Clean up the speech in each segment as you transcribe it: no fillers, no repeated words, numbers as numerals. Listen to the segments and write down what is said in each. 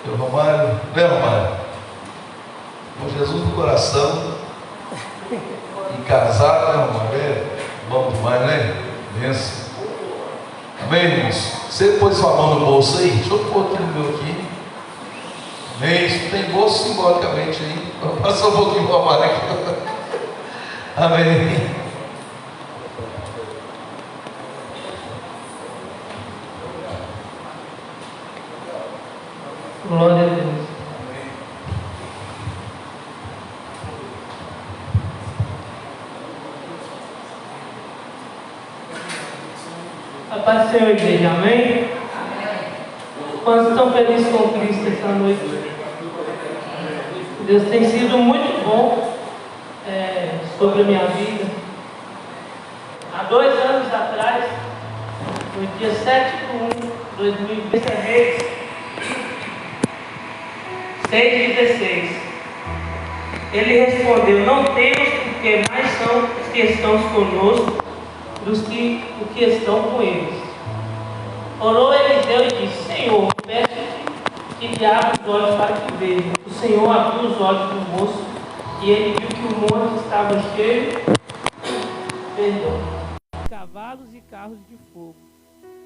Seu Romário, né, Romário? Com Jesus no coração e casado, né, Romário? É bom demais, né? Benção. Amém, irmãos? Você pôs sua mão no bolso aí? Deixa eu pôr aqui no meu aqui. Amém? Isso tem bolso simbolicamente aí. Vou passar um pouquinho para o Romário aqui. Amém. Glória a Deus. A paz do Senhor, igreja, amém? Quantos estão felizes com Cristo essa noite? Deus tem sido muito bom sobre a minha vida. Há 2 anos atrás, no dia 7/1/2016, 6:16, ele respondeu: não temos, porque mais são os que estão conosco dos que o que estão com eles. Orou Eliseu e disse: Senhor, peço-te que lhe abra os olhos para que veja. O Senhor abriu os olhos do moço e ele viu que o monte estava cheio de cavalos e carros de fogo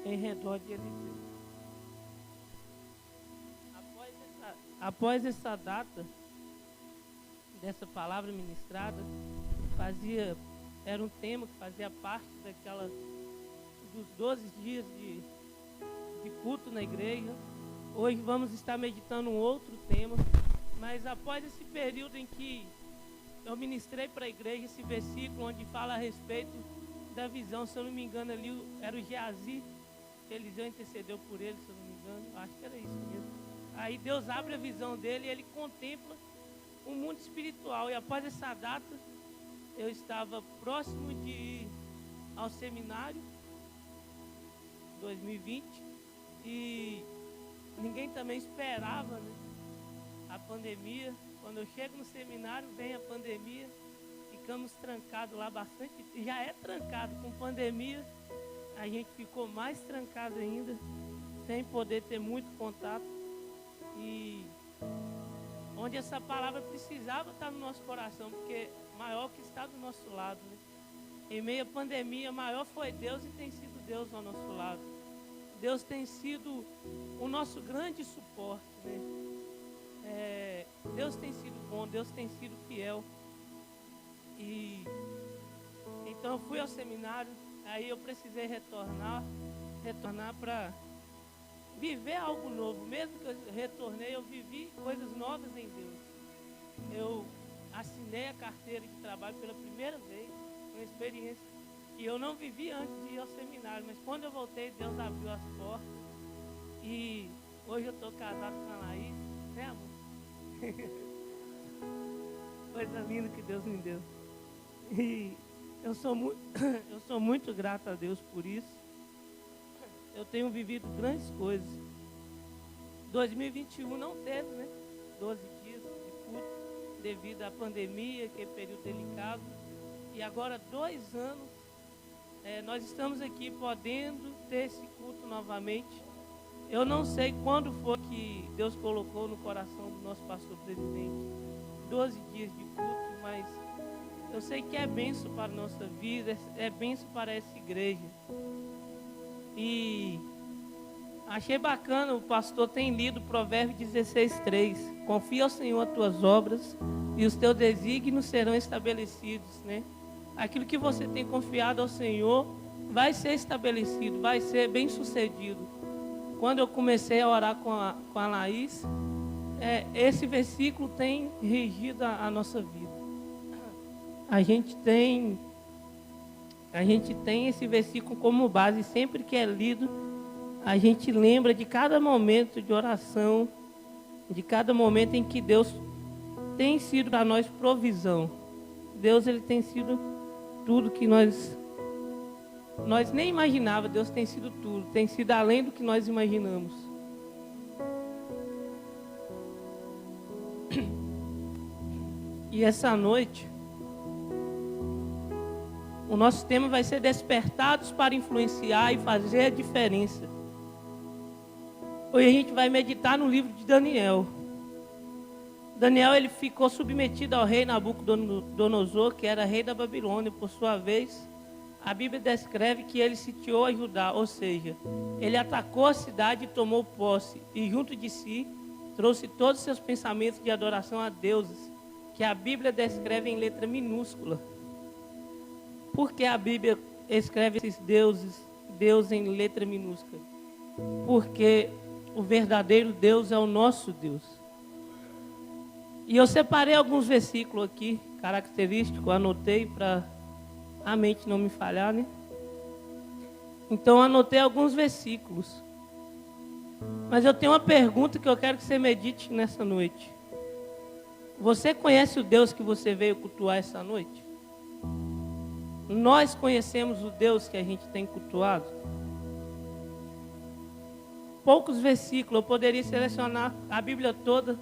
em redor de Eliseu. Após essa data, dessa palavra ministrada, era um tema que fazia parte dos 12 dias de culto na igreja. Hoje vamos estar meditando um outro tema, mas após esse período em que eu ministrei para a igreja esse versículo onde fala a respeito da visão, se eu não me engano ali era o Geazi, Eliseu intercedeu por ele, se eu não me engano, acho que era isso mesmo. Aí Deus abre a visão dele e ele contempla o mundo espiritual. E após essa data, eu estava próximo de ir ao seminário 2020 e ninguém também esperava, né, a pandemia. Quando eu chego no seminário, vem a pandemia, ficamos trancados lá bastante. Já é trancado, com pandemia a gente ficou mais trancado ainda, sem poder ter muito contato. E onde essa palavra precisava estar no nosso coração, porque maior que está do nosso lado, né? Em meio à pandemia, maior foi Deus e tem sido Deus ao nosso lado. Deus tem sido o nosso grande suporte, né? Deus tem sido bom, Deus tem sido fiel. E então eu fui ao seminário, aí eu precisei retornar para viver algo novo. Mesmo que eu retornei, eu vivi coisas novas em Deus. Eu assinei a carteira de trabalho pela primeira vez, uma experiência que eu não vivi antes de ir ao seminário, mas quando eu voltei, Deus abriu as portas. E hoje eu estou casado com a Laís, né, amor? Coisa linda que Deus me deu. E eu sou muito grato a Deus por isso. Eu tenho vivido grandes coisas. 2021 não teve, né? 12 dias de culto devido à pandemia, que é período delicado. E agora 2 anos, nós estamos aqui podendo ter esse culto novamente. Eu não sei quando foi que Deus colocou no coração do nosso pastor presidente 12 dias de culto, mas eu sei que é bênção para a nossa vida, é bênção para essa igreja. E achei bacana, o pastor tem lido Provérbios 16:3. Confia ao Senhor as tuas obras e os teus desígnios serão estabelecidos, né? Aquilo que você tem confiado ao Senhor vai ser estabelecido, vai ser bem sucedido. Quando eu comecei a orar com a Laís, esse versículo tem regido a nossa vida. A gente tem esse versículo como base. Sempre que é lido, a gente lembra de cada momento de oração, de cada momento em que Deus tem sido para nós provisão. Deus, ele tem sido tudo que nós nem imaginávamos. Deus tem sido tudo, tem sido além do que nós imaginamos. E essa noite, o nosso tema vai ser despertados para influenciar e fazer a diferença. Hoje a gente vai meditar no livro de Daniel. Daniel, ele ficou submetido ao rei Nabucodonosor, que era rei da Babilônia. Por sua vez, a Bíblia descreve que ele sitiou a Judá, ou seja, ele atacou a cidade e tomou posse, e junto de si trouxe todos os seus pensamentos de adoração a deuses, que a Bíblia descreve em letra minúscula. Por que a Bíblia escreve esses Deus em letra minúscula? Porque o verdadeiro Deus é o nosso Deus. E eu separei alguns versículos aqui, característicos, anotei para a mente não me falhar, né? Então anotei alguns versículos. Mas eu tenho uma pergunta que eu quero que você medite nessa noite. Você conhece o Deus que você veio cultuar essa noite? Nós conhecemos o Deus que a gente tem cultuado? Poucos versículos, eu poderia selecionar a Bíblia toda,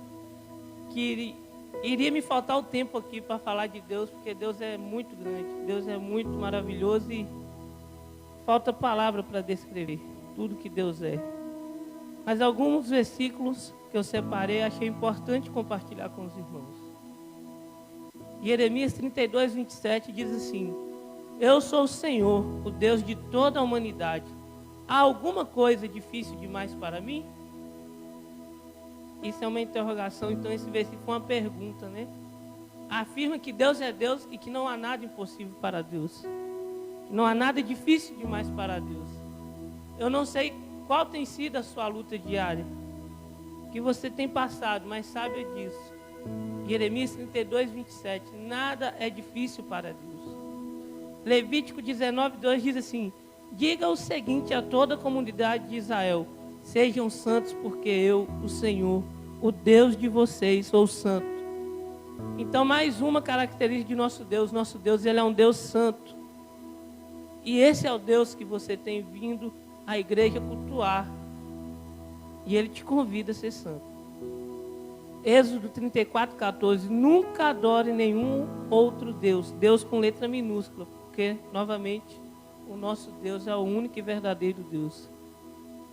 que iria me faltar o tempo aqui para falar de Deus, porque Deus é muito grande, Deus é muito maravilhoso e falta palavra para descrever tudo que Deus é. Mas alguns versículos que eu separei, achei importante compartilhar com os irmãos. Jeremias 32, 27 diz assim: eu sou o Senhor, o Deus de toda a humanidade. Há alguma coisa difícil demais para mim? Isso é uma interrogação, então esse versículo é uma pergunta, né? Afirma que Deus é Deus e que não há nada impossível para Deus. Não há nada difícil demais para Deus. Eu não sei qual tem sido a sua luta diária, que você tem passado, mas saiba disso. Jeremias 32, 27, nada é difícil para Deus. Levítico 19, 2 diz assim: diga o seguinte a toda a comunidade de Israel: sejam santos, porque eu, o Senhor, o Deus de vocês, sou santo. Então, mais uma característica de nosso Deus, ele é um Deus santo. E esse é o Deus que você tem vindo à igreja cultuar. E ele te convida a ser santo. Êxodo 34, 14, nunca adore nenhum outro Deus. Deus com letra minúscula, porque, novamente, o nosso Deus é o único e verdadeiro Deus.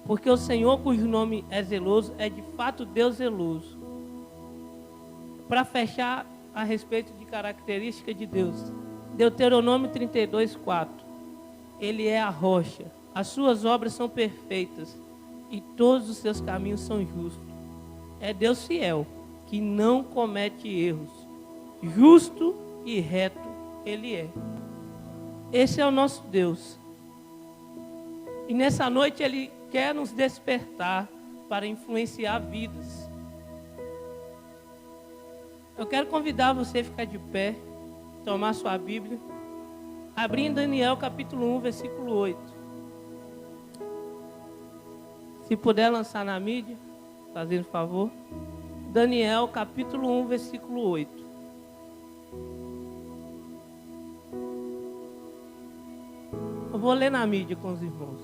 Porque o Senhor, cujo nome é zeloso, é de fato Deus zeloso. Para fechar a respeito de característica de Deus, Deuteronômio 32, 4. Ele é a rocha, as suas obras são perfeitas e todos os seus caminhos são justos. É Deus fiel, que não comete erros. Justo e reto Ele é. Esse é o nosso Deus. E nessa noite Ele quer nos despertar para influenciar vidas. Eu quero convidar você a ficar de pé, tomar sua Bíblia, abrir em Daniel capítulo 1, versículo 8. Se puder lançar na mídia, fazendo favor. Daniel capítulo 1, versículo 8. Eu vou ler na mídia com os irmãos.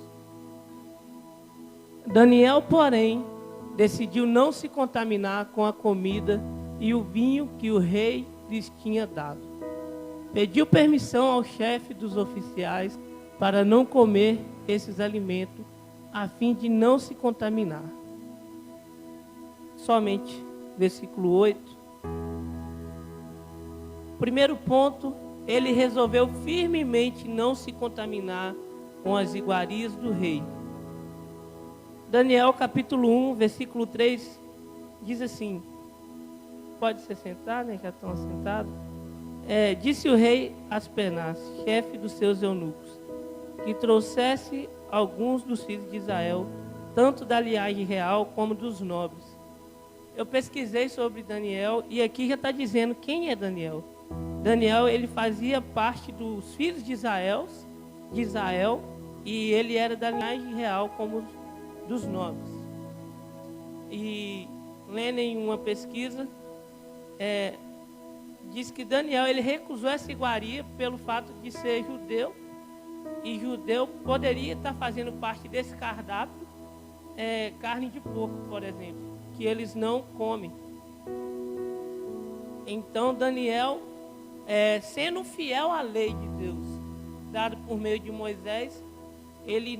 Daniel, porém, decidiu não se contaminar com a comida e o vinho que o rei lhes tinha dado. Pediu permissão ao chefe dos oficiais para não comer esses alimentos, a fim de não se contaminar. Somente versículo 8. Primeiro ponto, ele resolveu firmemente não se contaminar com as iguarias do rei. Daniel capítulo 1, versículo 3, diz assim, pode se sentar, né? Já estão assentados. Disse o rei Aspenaz, chefe dos seus eunucos, que trouxesse alguns dos filhos de Israel, tanto da linhagem real como dos nobres. Eu pesquisei sobre Daniel e aqui já está dizendo quem é Daniel. Daniel, ele fazia parte dos filhos de Israel, e ele era da linhagem real como dos nobres. E lendo em uma pesquisa, diz que Daniel, ele recusou essa iguaria pelo fato de ser judeu, e judeu poderia estar fazendo parte desse cardápio, carne de porco, por exemplo, que eles não comem. Então Daniel, sendo fiel à lei de Deus, dada por meio de Moisés, ele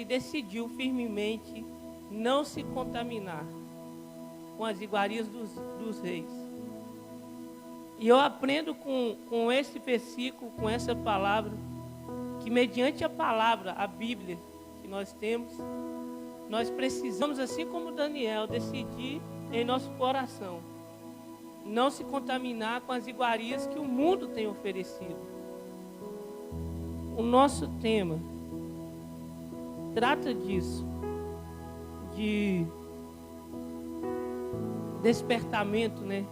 decidiu firmemente não se contaminar com as iguarias dos reis. E eu aprendo com esse versículo, com essa palavra, que mediante a palavra, a Bíblia que nós temos, nós precisamos, assim como Daniel, decidir em nosso coração não se contaminar com as iguarias que o mundo tem oferecido. O nosso tema trata disso, de despertamento, né?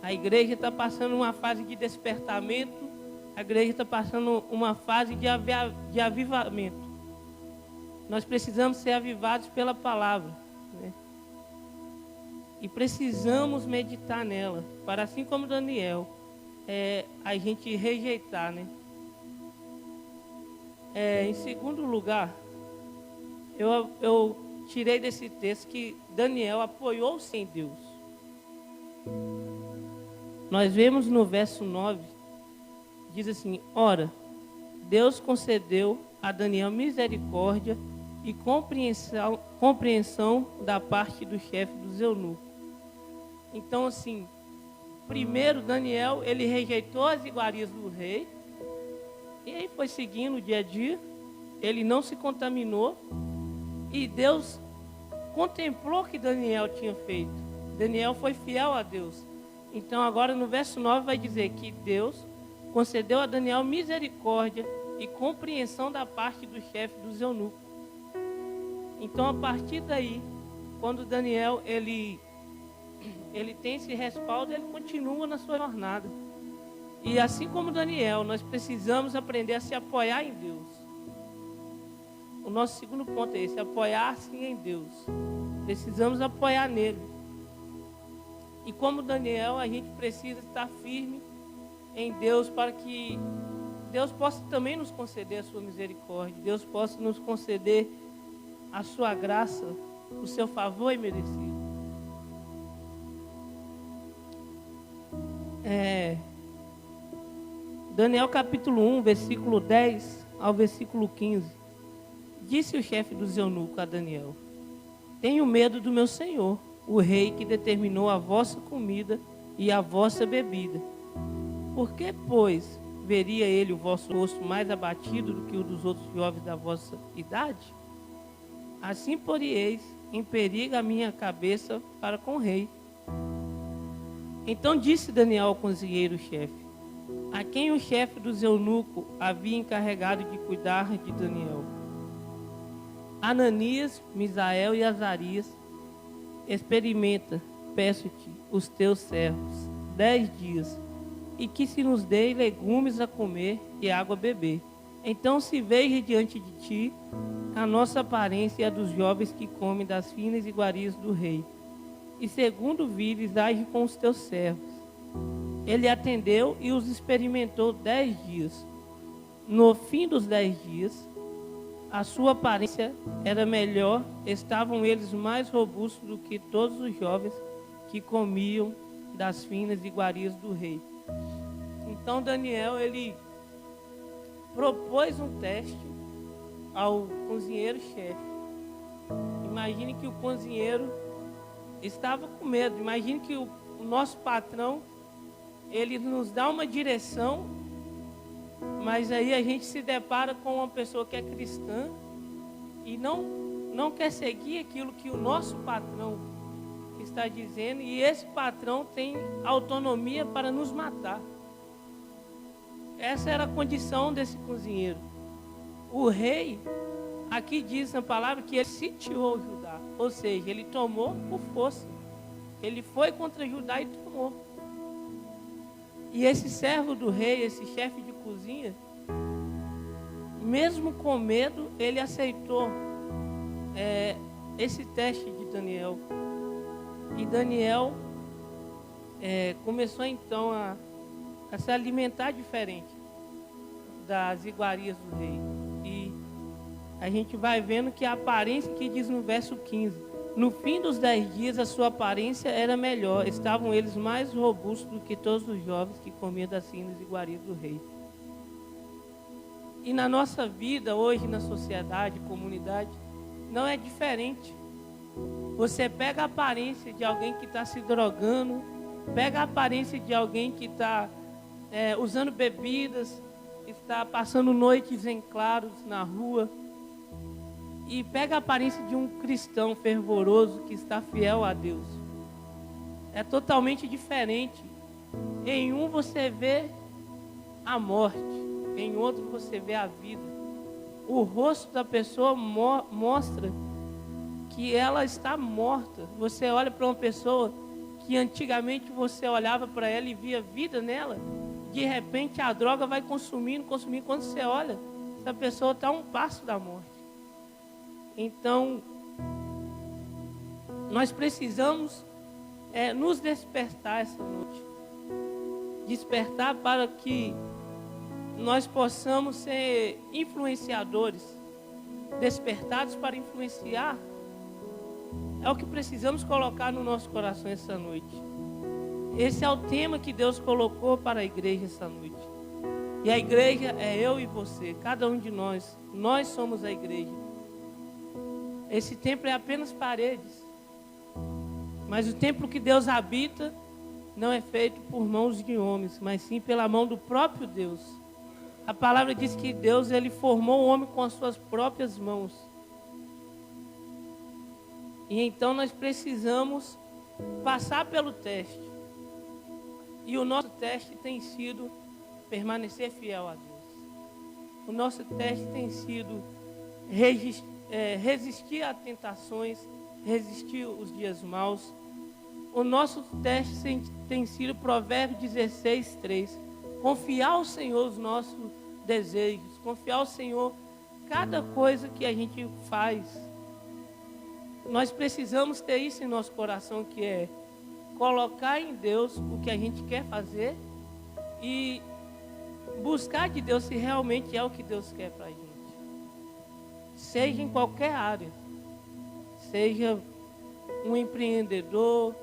A igreja está passando uma fase de despertamento, a igreja está passando uma fase de avivamento. Nós precisamos ser avivados pela palavra, né? E precisamos meditar nela, para assim como Daniel, a gente rejeitar, né? Em segundo lugar, eu tirei desse texto que Daniel apoiou-se em Deus. Nós vemos no verso 9, diz assim: ora, Deus concedeu a Daniel misericórdia e compreensão da parte do chefe dos eunucos. Então, assim, primeiro Daniel, ele rejeitou as iguarias do rei, e aí foi seguindo o dia a dia, ele não se contaminou, e Deus contemplou o que Daniel tinha feito. Daniel foi fiel a Deus. Então agora no verso 9 vai dizer que Deus concedeu a Daniel misericórdia e compreensão da parte do chefe dos eunucos. Então a partir daí, quando Daniel ele tem esse respaldo, ele continua na sua jornada. E assim como Daniel, nós precisamos aprender a se apoiar em Deus. O nosso segundo ponto é esse: apoiar-se em Deus. Precisamos apoiar nele. E como Daniel, a gente precisa estar firme em Deus para que Deus possa também nos conceder a sua misericórdia. Deus possa nos conceder a sua graça, o seu favor imerecido. Daniel capítulo 1, versículo 10 ao versículo 15. Disse o chefe dos eunucos a Daniel: tenho medo do meu senhor, o rei que determinou a vossa comida e a vossa bebida. Por que, pois, veria ele o vosso rosto mais abatido do que o dos outros jovens da vossa idade? Assim poríeis em perigo a minha cabeça para com o rei. Então disse Daniel ao conselheiro-chefe, a quem o chefe dos eunucos havia encarregado de cuidar de Daniel: Ananias, Misael e Azarias, experimenta, peço-te, os teus servos 10 dias, e que se nos dê legumes a comer e água a beber. Então se veja diante de ti a nossa aparência e a dos jovens que comem das finas iguarias do rei. E segundo vires, age com os teus servos. Ele atendeu e os experimentou 10 dias. No fim dos 10 dias, a sua aparência era melhor, estavam eles mais robustos do que todos os jovens que comiam das finas iguarias do rei. Então Daniel, ele propôs um teste ao cozinheiro-chefe. Imagine que o cozinheiro estava com medo. Imagine que o nosso patrão, ele nos dá uma direção, mas aí a gente se depara com uma pessoa que é cristã e não quer seguir aquilo que o nosso patrão está dizendo, e esse patrão tem autonomia para nos matar. Essa era a condição desse cozinheiro. O rei, aqui diz na palavra que ele sitiou Judá, ou seja, ele tomou por força. Ele foi contra Judá e tomou. E esse servo do rei, esse chefe de cozinha, mesmo com medo, ele aceitou esse teste de Daniel. E Daniel começou então a se alimentar diferente das iguarias do rei. E a gente vai vendo que a aparência, que diz no verso 15, no fim dos 10 dias a sua aparência era melhor, estavam eles mais robustos do que todos os jovens que comiam das finas iguarias do rei. E na nossa vida hoje, na sociedade, comunidade, não é diferente. Você pega a aparência de alguém que está se drogando, pega a aparência de alguém que está usando bebidas, está passando noites em claros na rua, e pega a aparência de um cristão fervoroso que está fiel a Deus. É totalmente diferente. Em um você vê a morte, em outro você vê a vida. O rosto da pessoa mostra que ela está morta. Você olha para uma pessoa que antigamente você olhava para ela e via vida nela, de repente a droga vai consumindo. Quando você olha, essa pessoa está a um passo da morte. Então, nós precisamos nos despertar essa noite. Despertar para que nós possamos ser influenciadores, despertados para influenciar. É o que precisamos colocar no nosso coração essa noite. Esse é o tema que Deus colocou para a igreja essa noite. E a igreja é eu e você, cada um de nós. Nós somos a igreja. Esse templo é apenas paredes. Mas o templo que Deus habita não é feito por mãos de homens, mas sim pela mão do próprio Deus. A palavra diz que Deus, ele formou o homem com as suas próprias mãos. E então nós precisamos passar pelo teste. E o nosso teste tem sido permanecer fiel a Deus. O nosso teste tem sido resistir a tentações, resistir os dias maus. O nosso teste tem sido Provérbios 16, 3. Confiar ao Senhor os nossos desejos, confiar ao Senhor cada coisa que a gente faz. Nós precisamos ter isso em nosso coração, que é colocar em Deus o que a gente quer fazer e buscar de Deus se realmente é o que Deus quer para a gente. Seja em qualquer área, seja um empreendedor,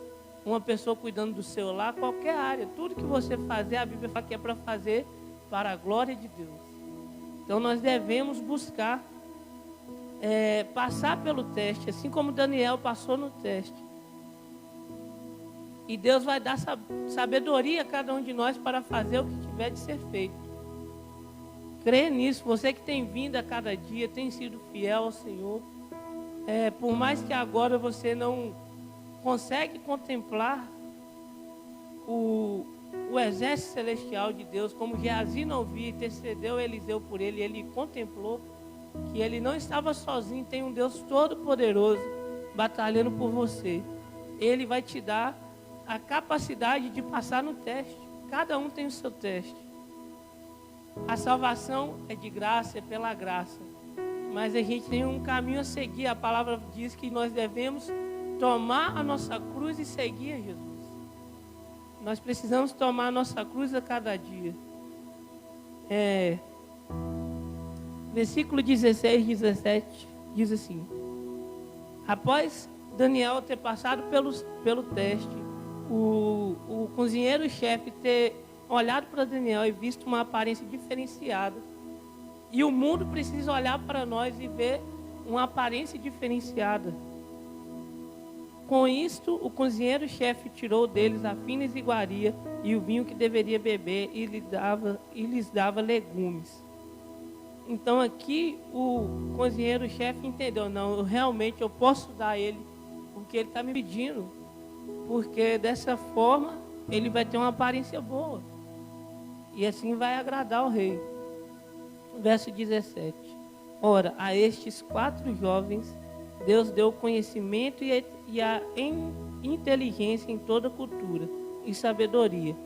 uma pessoa cuidando do seu lar, qualquer área, tudo que você fazer, a Bíblia fala que é para fazer para a glória de Deus. Então nós devemos buscar passar pelo teste, assim como Daniel passou no teste. E Deus vai dar sabedoria a cada um de nós para fazer o que tiver de ser feito. Crê nisso. Você que tem vindo a cada dia, tem sido fiel ao Senhor. Por mais que agora você não consegue contemplar o exército celestial de Deus, como Geazi não via, intercedeu Eliseu por ele, ele contemplou que ele não estava sozinho, tem um Deus todo-poderoso batalhando por você. Ele vai te dar a capacidade de passar no teste. Cada um tem o seu teste. A salvação é de graça, é pela graça. Mas a gente tem um caminho a seguir. A palavra diz que nós devemos tomar a nossa cruz e seguir a Jesus. Nós precisamos tomar a nossa cruz a cada dia. Versículo 16, 17 diz assim: após Daniel ter passado pelo teste, o cozinheiro-chefe ter olhado para Daniel e visto uma aparência diferenciada, e o mundo precisa olhar para nós e ver uma aparência diferenciada. Com isto, o cozinheiro-chefe tirou deles a fina iguaria e o vinho que deveria beber e lhes dava legumes. Então aqui o cozinheiro-chefe entendeu, não, realmente eu posso dar a ele o que ele está me pedindo, porque dessa forma ele vai ter uma aparência boa e assim vai agradar o rei. Verso 17: ora, a estes 4 jovens Deus deu conhecimento e a inteligência em toda cultura e sabedoria,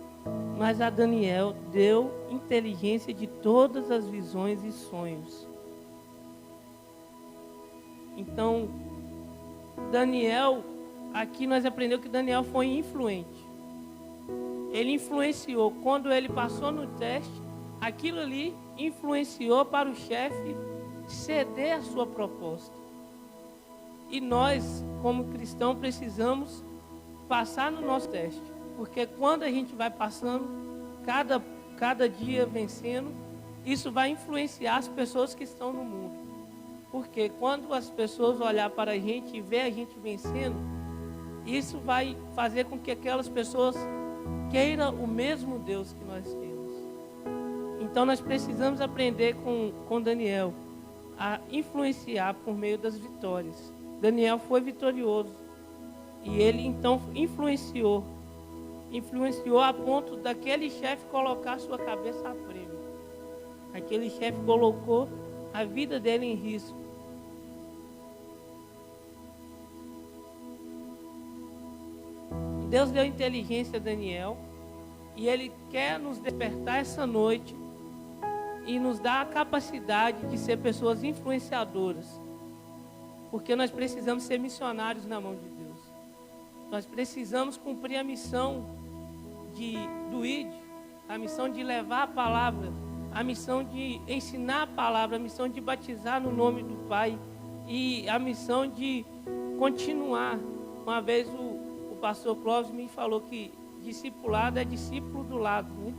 mas a Daniel deu inteligência de todas as visões e sonhos. Então, Daniel, aqui nós aprendemos que Daniel foi influente. Ele influenciou. Quando ele passou no teste, aquilo ali influenciou para o chefe ceder a sua proposta. E nós, como cristãos, precisamos passar no nosso teste. Porque quando a gente vai passando, cada dia vencendo, isso vai influenciar as pessoas que estão no mundo. Porque quando as pessoas olhar para a gente e ver a gente vencendo, isso vai fazer com que aquelas pessoas queiram o mesmo Deus que nós temos. Então nós precisamos aprender com Daniel a influenciar por meio das vitórias. Daniel foi vitorioso e ele então influenciou a ponto daquele chefe colocar sua cabeça a prêmio. Aquele chefe colocou a vida dele em risco. Deus deu inteligência a Daniel e Ele quer nos despertar essa noite e nos dar a capacidade de ser pessoas influenciadoras, porque nós precisamos ser missionários na mão de Deus. Nós precisamos cumprir a missão do ID, a missão de levar a palavra, a missão de ensinar a palavra, a missão de batizar no nome do Pai e a missão de continuar. Uma vez o pastor Clóvis me falou que discipulado é discípulo do lado, né?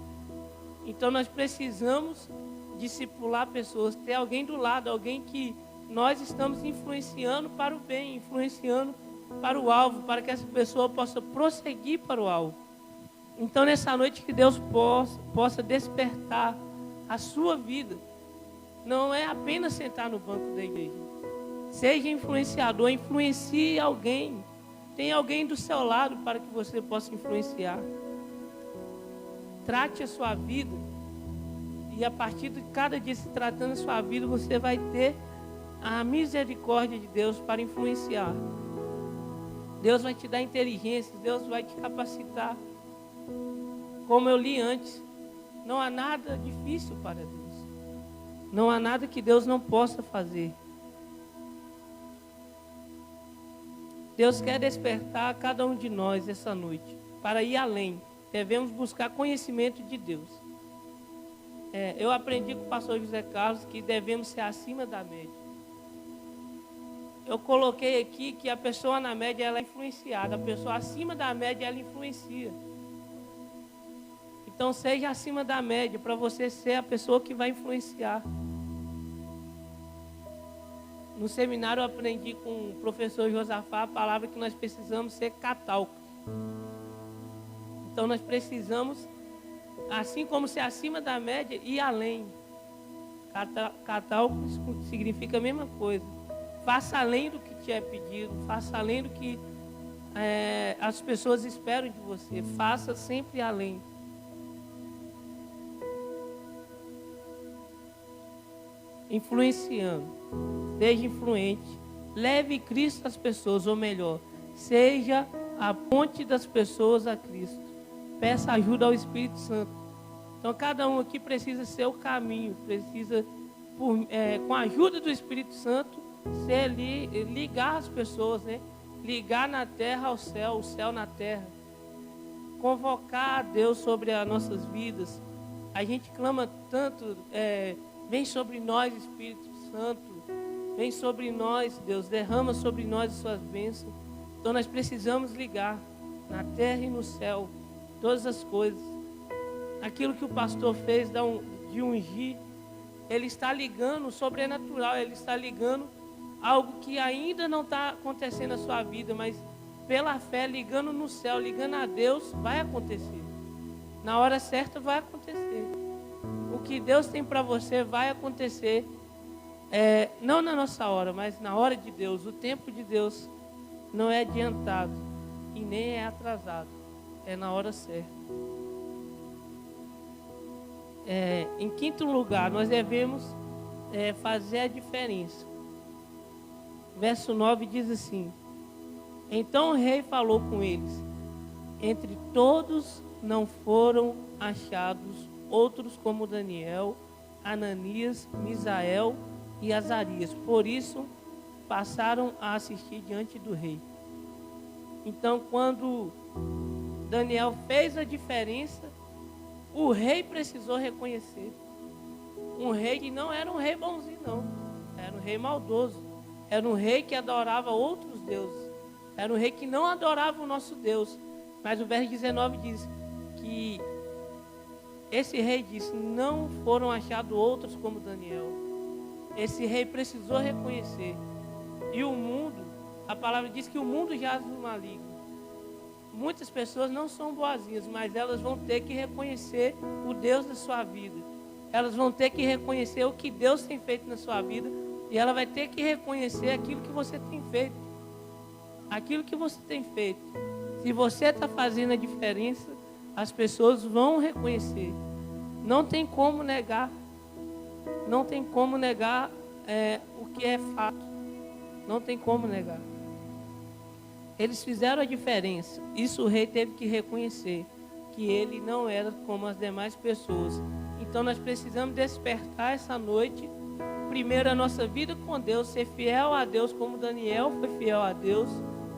Então nós precisamos discipular pessoas, ter alguém do lado, alguém que nós estamos influenciando para o bem, influenciando para o alvo, para que essa pessoa possa prosseguir para o alvo. Então nessa noite que Deus possa despertar a sua vida. Não é apenas sentar no banco da igreja. Seja influenciador, influencie alguém. Tem alguém do seu lado para que você possa influenciar. Trate a sua vida. E a partir de cada dia se tratando a sua vida, você vai ter a misericórdia de Deus para influenciar. Deus vai te dar inteligência, Deus vai te capacitar. Como eu li antes, não há nada difícil para Deus. Não há nada que Deus não possa fazer. Deus quer despertar cada um de nós essa noite para ir além. Devemos buscar conhecimento de Deus. Eu aprendi com o pastor José Carlos que devemos ser acima da média. Eu coloquei aqui que a pessoa na média ela é influenciada, a pessoa acima da média ela influencia. Então seja acima da média para você ser a pessoa que vai influenciar. No seminário eu aprendi com o professor Josafá a palavra que nós precisamos ser catáucos. Então nós precisamos, assim como ser acima da média, ir além. Catáucos significa a mesma coisa. Faça além do que te é pedido, faça além do que as pessoas esperam de você. Faça sempre além. Influenciando, seja influente, leve Cristo às pessoas, ou melhor, seja a ponte das pessoas a Cristo. Peça ajuda ao Espírito Santo. Então cada um aqui precisa ser o caminho, precisa, com a ajuda do Espírito Santo, ligar as pessoas, né? Ligar na terra ao céu, o céu na terra. Convocar a Deus sobre as nossas vidas. A gente clama tanto, vem sobre nós, Espírito Santo, vem sobre nós, Deus, derrama sobre nós as suas bênçãos. Então nós precisamos ligar na terra e no céu, todas as coisas. Aquilo que o pastor fez de ungir, ele está ligando o sobrenatural, ele está ligando algo que ainda não está acontecendo na sua vida, mas pela fé, ligando no céu, ligando a Deus, vai acontecer. Na hora certa vai acontecer. O que Deus tem para você vai acontecer, não na nossa hora, mas na hora de Deus. O tempo de Deus não é adiantado e nem é atrasado, é na hora certa. Em quinto lugar, nós devemos fazer a diferença. Verso 9 diz assim: então o rei falou com eles: entre todos não foram achados outros como Daniel, Ananias, Misael e Azarias. Por isso passaram a assistir diante do rei. Então, quando Daniel fez a diferença, o rei precisou reconhecer. Um rei que não era um rei bonzinho, não. Era um rei maldoso. Era um rei que adorava outros deuses. Era um rei que não adorava o nosso Deus. Mas o verso 19 diz que esse rei disse: não foram achados outros como Daniel. esse rei precisou reconhecer. E o mundo, a palavra diz que o mundo jaz no maligno. Muitas pessoas não são boazinhas, mas elas vão ter que reconhecer o Deus da sua vida. Elas vão ter que reconhecer o que Deus tem feito na sua vida. E ela vai ter que reconhecer aquilo que você tem feito. Aquilo que você tem feito. Se você está fazendo a diferença, as pessoas vão reconhecer. Não tem como negar. Não tem como negar o que é fato. Não tem como negar. Eles fizeram a diferença. Isso o rei teve que reconhecer. Que ele não era como as demais pessoas. Então nós precisamos despertar essa noite. Primeiro a nossa vida com Deus. Ser fiel a Deus como Daniel foi fiel a Deus.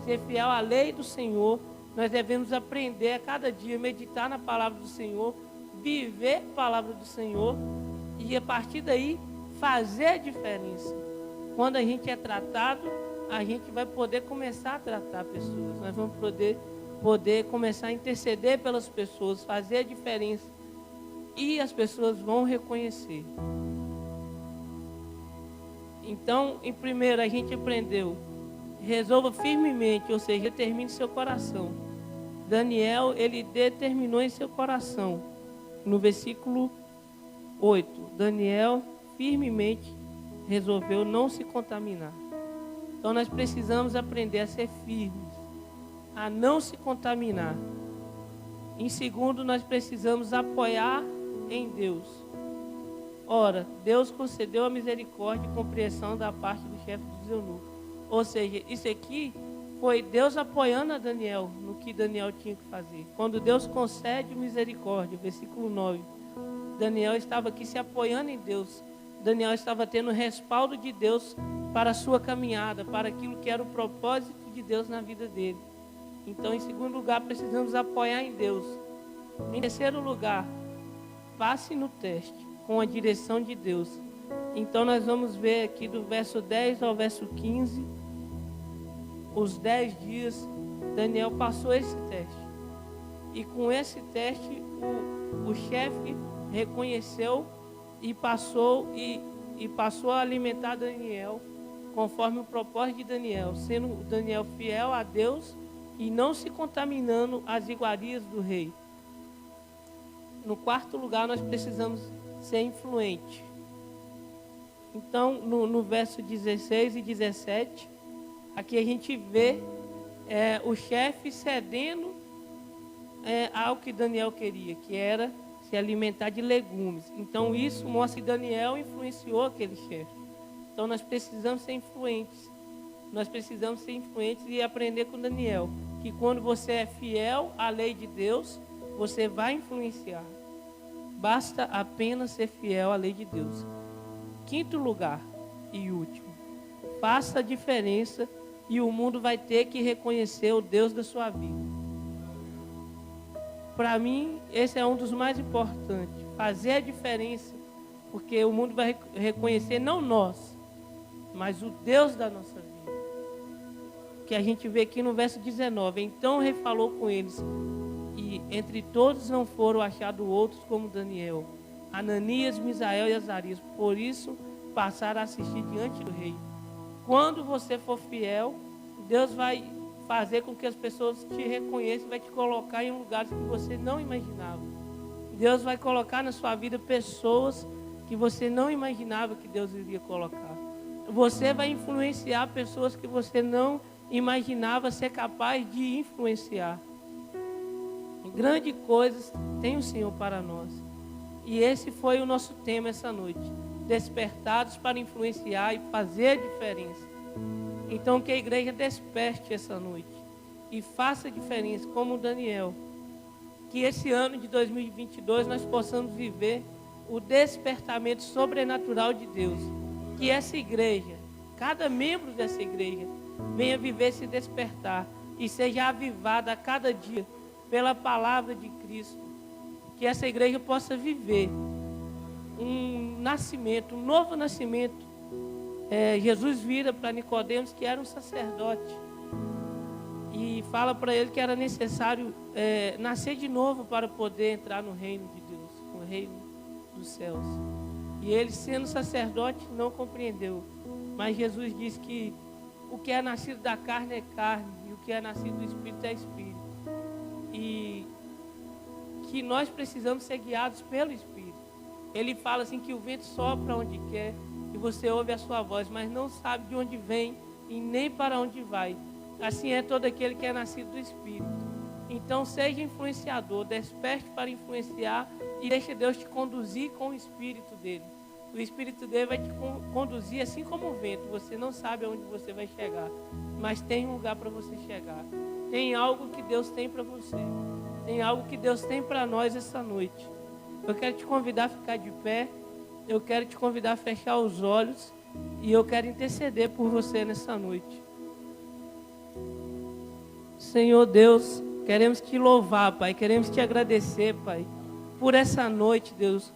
Ser fiel à lei do Senhor. Nós devemos aprender a cada dia, meditar na palavra do Senhor, viver a palavra do Senhor e a partir daí fazer a diferença. Quando a gente é tratado, a gente vai poder começar a tratar pessoas. Nós vamos poder começar a interceder pelas pessoas, fazer a diferença e as pessoas vão reconhecer. Então, em primeiro a gente aprendeu, resolva firmemente, ou seja, determine seu coração. Daniel, ele determinou em seu coração. No versículo 8, Daniel firmemente resolveu não se contaminar. Então nós precisamos aprender a ser firmes, a não se contaminar. Em segundo, nós precisamos apoiar em Deus. Ora, Deus concedeu a misericórdia e compreensão da parte do chefe dos eunucos. Ou seja, isso aqui foi Deus apoiando a Daniel no que Daniel tinha que fazer. Quando Deus concede misericórdia, versículo 9, Daniel estava aqui se apoiando em Deus. Daniel estava tendo o respaldo de Deus para a sua caminhada, para aquilo que era o propósito de Deus na vida dele. Então, em segundo lugar, precisamos apoiar em Deus. Em terceiro lugar, passe no teste com a direção de Deus. Então, nós vamos ver aqui do verso 10 ao verso 15, os 10 dias, Daniel passou esse teste. E com esse teste, o chefe reconheceu e passou a alimentar Daniel conforme o propósito de Daniel, sendo Daniel fiel a Deus e não se contaminando às iguarias do rei. No quarto lugar, nós precisamos ser influentes. Então, no verso 16 e 17, aqui a gente vê o chefe cedendo ao que Daniel queria, que era se alimentar de legumes. Então isso mostra que Daniel influenciou aquele chefe. Então nós precisamos ser influentes. Nós precisamos ser influentes e aprender com Daniel, que quando você é fiel à lei de Deus, você vai influenciar. Basta apenas ser fiel à lei de Deus. Quinto lugar e último, faça a diferença e o mundo vai ter que reconhecer o Deus da sua vida. Para mim, esse é um dos mais importantes. Fazer a diferença, porque o mundo vai reconhecer não nós, mas o Deus da nossa vida. Que a gente vê aqui no verso 19. Então o rei falou com eles, e entre todos não foram achados outros como Daniel, Ananias, Misael e Azarias. Por isso passaram a assistir diante do rei. Quando você for fiel, Deus vai fazer com que as pessoas te reconheçam, vai te colocar em lugares que você não imaginava. Deus vai colocar na sua vida pessoas que você não imaginava que Deus iria colocar. Você vai influenciar pessoas que você não imaginava ser capaz de influenciar. Grandes coisas tem o Senhor para nós. E esse foi o nosso tema essa noite. Despertados para influenciar e fazer a diferença. Então que a igreja desperte essa noite e faça a diferença como Daniel. Que esse ano de 2022 nós possamos viver o despertamento sobrenatural de Deus. Que essa igreja, cada membro dessa igreja, venha viver esse despertar e seja avivada a cada dia pela palavra de Cristo. Que essa igreja possa viver um nascimento, um novo nascimento. Jesus vira para Nicodemos, que era um sacerdote, e fala para ele que era necessário nascer de novo para poder entrar no reino de Deus, no reino dos céus. E ele, sendo sacerdote, não compreendeu. Mas Jesus disse que o que é nascido da carne é carne, e o que é nascido do Espírito é Espírito. E que nós precisamos ser guiados pelo Espírito. Ele fala assim que o vento sopra onde quer, e você ouve a sua voz, mas não sabe de onde vem e nem para onde vai. Assim é todo aquele que é nascido do Espírito. Então seja influenciador, desperte para influenciar e deixe Deus te conduzir com o Espírito dele. O Espírito dele vai te conduzir assim como o vento. Você não sabe aonde você vai chegar, mas tem um lugar para você chegar. Tem algo que Deus tem para você. Tem algo que Deus tem para nós essa noite. Eu quero te convidar a ficar de pé. Eu quero te convidar a fechar os olhos. E eu quero interceder por você nessa noite. Senhor Deus, queremos te louvar, Pai. Queremos te agradecer, Pai, por essa noite, Deus.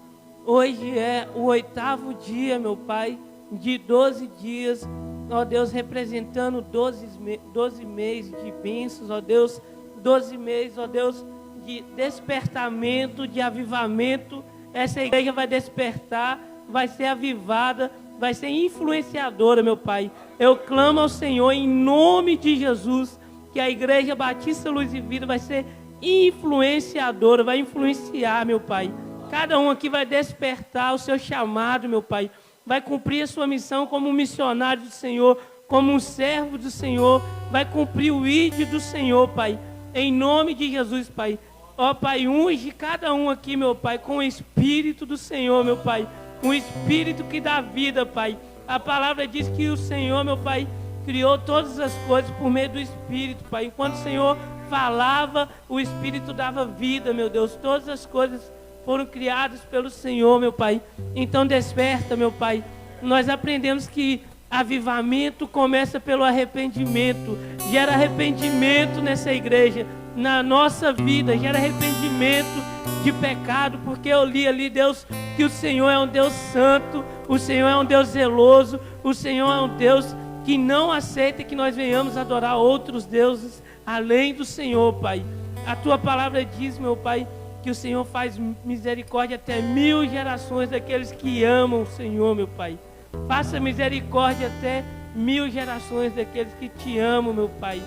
Hoje é o 8º dia, meu Pai, de 12 dias, ó Deus, representando 12 meses de bênçãos, ó Deus, 12 meses, ó Deus, de despertamento, de avivamento. Essa igreja vai despertar, vai ser avivada, vai ser influenciadora, meu Pai. Eu clamo ao Senhor em nome de Jesus, que a Igreja Batista Luz e Vida vai ser influenciadora, vai influenciar, meu Pai. Cada um aqui vai despertar o seu chamado, meu Pai. Vai cumprir a sua missão como um missionário do Senhor, como um servo do Senhor. Vai cumprir o ídolo do Senhor, Pai. Em nome de Jesus, Pai. Ó, Pai, unge cada um aqui, meu Pai, com o Espírito do Senhor, meu Pai. Um Espírito que dá vida, Pai. A palavra diz que o Senhor, meu Pai, criou todas as coisas por meio do Espírito, Pai. Enquanto o Senhor falava, o Espírito dava vida, meu Deus. Todas as coisas foram criadas pelo Senhor, meu Pai. Então desperta, meu Pai. Nós aprendemos que avivamento começa pelo arrependimento. Gera arrependimento nessa igreja, na nossa vida. Gera arrependimento de pecado, porque eu li ali, Deus, que o Senhor é um Deus santo, o Senhor é um Deus zeloso, o Senhor é um Deus que não aceita que nós venhamos adorar outros deuses além do Senhor, Pai. A Tua palavra diz, meu Pai, que o Senhor faz misericórdia até 1000 gerações daqueles que amam o Senhor, meu Pai. Faça misericórdia até 1000 gerações daqueles que te amam, meu Pai.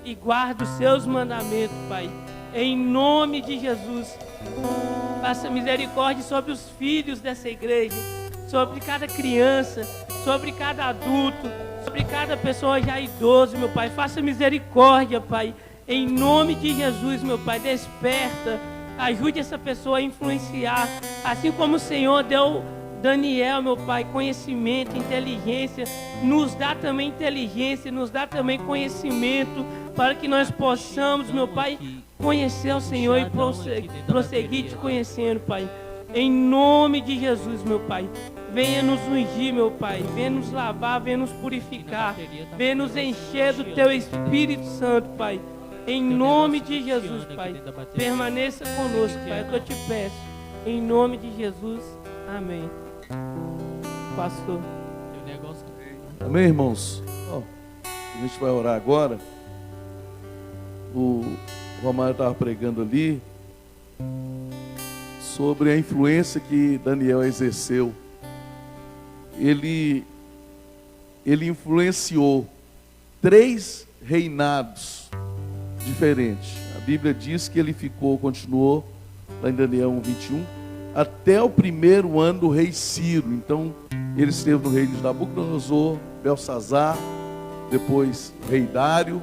E guarda os seus mandamentos, Pai. Em nome de Jesus. Faça misericórdia sobre os filhos dessa igreja, sobre cada criança, sobre cada adulto, sobre cada pessoa já idoso, meu Pai. Faça misericórdia, Pai. Em nome de Jesus, meu Pai. Desperta. Ajude essa pessoa a influenciar. Assim como o Senhor deu Daniel, meu Pai, conhecimento, inteligência. Nos dá também inteligência, nos dá também conhecimento, para que nós possamos, meu Pai, conhecer o Senhor e prosseguir te conhecendo, Pai. Em nome de Jesus, meu Pai. Venha nos ungir, meu Pai. Venha nos lavar, venha nos purificar. Venha nos encher do Teu Espírito Santo, Pai. Em nome de Jesus, Pai. Permaneça conosco, Pai. É o que eu te peço. Em nome de Jesus. Amém. Pastor. Amém, irmãos? A gente vai orar agora. O Romário estava pregando ali sobre a influência que Daniel exerceu. Ele influenciou 3 reinados diferentes. A Bíblia diz que ele continuou lá em Daniel 1:21, até o 1º ano do rei Ciro. Então, ele esteve no reino de Nabucodonosor, Belsazar, depois rei Dário,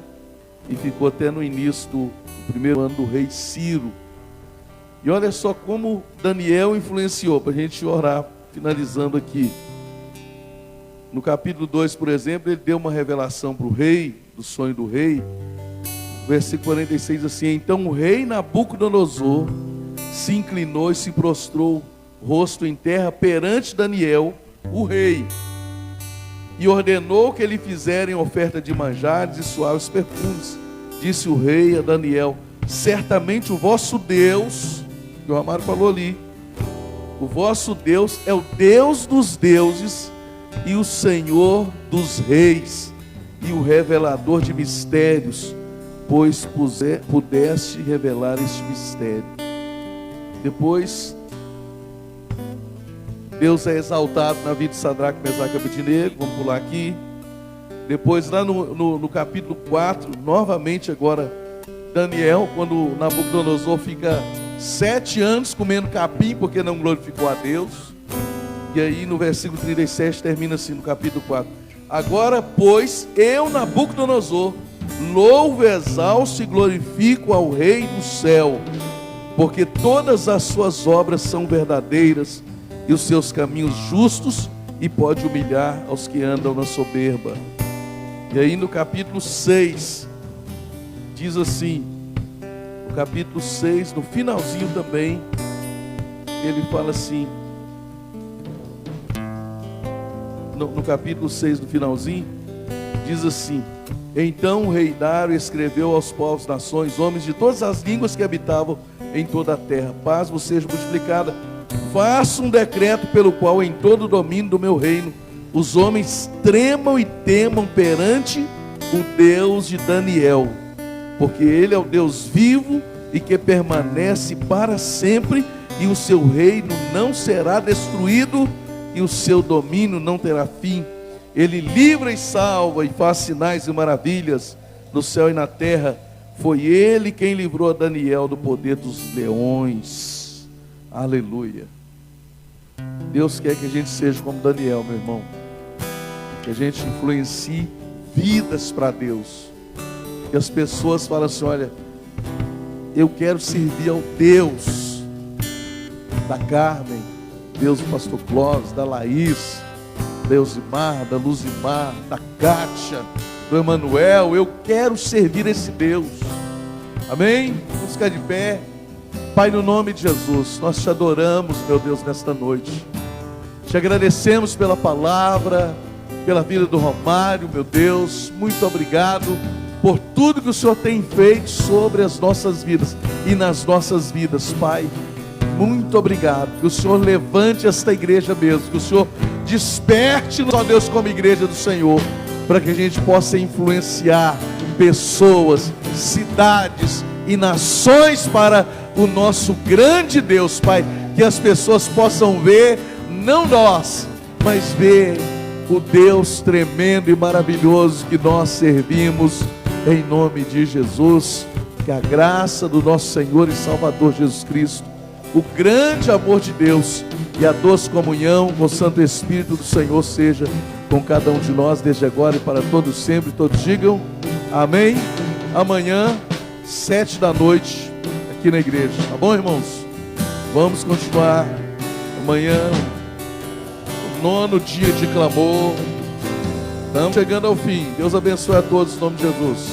e ficou até no início do 1º ano do rei Ciro. E olha só como Daniel influenciou, para a gente orar, finalizando aqui. No capítulo 2, por exemplo, ele deu uma revelação para o rei, do sonho do rei. Versículo 46, assim: então o rei Nabucodonosor se inclinou e se prostrou, rosto em terra, perante Daniel, o rei, e ordenou que lhe fizerem oferta de manjares e suaves perfumes. Disse o rei a Daniel: certamente o vosso Deus, que o Amaro falou ali, o vosso Deus é o Deus dos deuses e o Senhor dos reis e o revelador de mistérios, pois pudeste revelar este mistério. Depois Deus é exaltado na vida de Sadraque, Mesaque e Abednego. Vamos pular aqui. Depois lá no capítulo 4, novamente agora, Daniel, quando Nabucodonosor fica 7 anos comendo capim, porque não glorificou a Deus. E aí no versículo 37 termina assim, no capítulo 4. Agora, pois, eu, Nabucodonosor, louvo, exalço e glorifico ao Rei do céu, porque todas as suas obras são verdadeiras e os seus caminhos justos, e pode humilhar aos que andam na soberba. E aí no capítulo 6, diz assim, no capítulo 6, no finalzinho também, ele fala assim, no capítulo 6, no finalzinho, diz assim: então o rei Dário escreveu aos povos, nações, homens de todas as línguas que habitavam em toda a terra: paz vos seja multiplicada. Faço um decreto pelo qual em todo o domínio do meu reino os homens tremam e temam perante o Deus de Daniel, porque ele é o Deus vivo e que permanece para sempre, e o seu reino não será destruído, e o seu domínio não terá fim. Ele livra e salva e faz sinais e maravilhas no céu e na terra. Foi ele quem livrou a Daniel do poder dos leões. Aleluia. Deus quer que a gente seja como Daniel, meu irmão, que a gente influencie vidas para Deus, que as pessoas falam assim: olha, eu quero servir ao Deus da Carmen, Deus do pastor Clóvis, da Laís, da Elzimar, da Luzimar, da Kátia, do Emanuel. Eu quero servir esse Deus. Amém? Vamos ficar de pé. Pai, no nome de Jesus, nós te adoramos, meu Deus, nesta noite. Te agradecemos pela palavra, pela vida do Romário, meu Deus. Muito obrigado por tudo que o Senhor tem feito sobre as nossas vidas e nas nossas vidas, Pai. Muito obrigado. Que o Senhor levante esta igreja mesmo, que o Senhor desperte-nos, ó Deus, como igreja do Senhor, para que a gente possa influenciar pessoas, cidades e nações para o nosso grande Deus, Pai. Que as pessoas possam ver, não nós, mas ver o Deus tremendo e maravilhoso que nós servimos, em nome de Jesus. Que a graça do nosso Senhor e Salvador Jesus Cristo, o grande amor de Deus e a doce comunhão com o Santo Espírito do Senhor seja com cada um de nós, desde agora e para todos sempre. Todos digam amém. Amanhã, 7 da noite, aqui na igreja, tá bom, irmãos? Vamos continuar amanhã, o 9º dia de clamor. Estamos chegando ao fim. Deus abençoe a todos, em nome de Jesus.